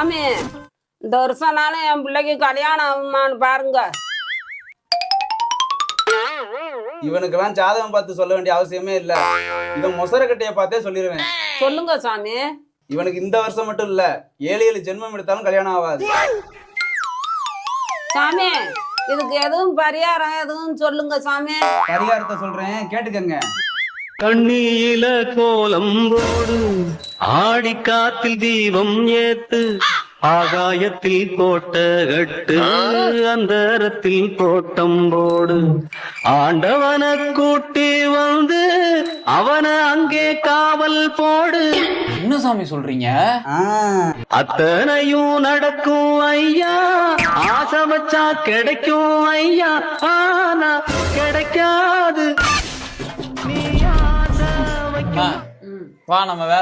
சாமி இந்த வருஷம்னாலும் என் பிள்ளைக்கு கல்யாணம் ஆகுமான்னு பாருங்க. இவனுக்கெல்லாம் ஜாதகம் பார்த்து சொல்ல வேண்டிய அவசியமே இல்ல. இவன் மொசரக்கட்டைய பார்த்தே சொல்லிடுவேன். சொல்லுங்க சாமி. இவனுக்கு இந்த வருஷம் மட்டும் இல்ல 7 ஜென்மம் எடுத்தாலும் கல்யாணம் ஆகாது. சாமி இதுக்கு எதுவும் பரிகாரம் எதுவும் சொல்லுங்க சாமி. பரிகாரத்தை சொல்றேன் கேட்டுக்கங்க. கண்ணியில கோலம் போடு, ஆடி காத்தில் தீபம் ஏத்து, ஆகாயத்தில் கோட்ட கட்டு, அந்தரத்தில் கோட்டம் போடு, ஆண்டவன கூட்டி வந்து அவன அங்கே காவல் போடு. என்ன சாமி சொல்றீங்க? அத்தனையும் நடக்கும் ஐயா, ஆசை வச்சா கிடைக்கும் ஐயா, ஆனா கிடைக்காது. வா நம்ம வேற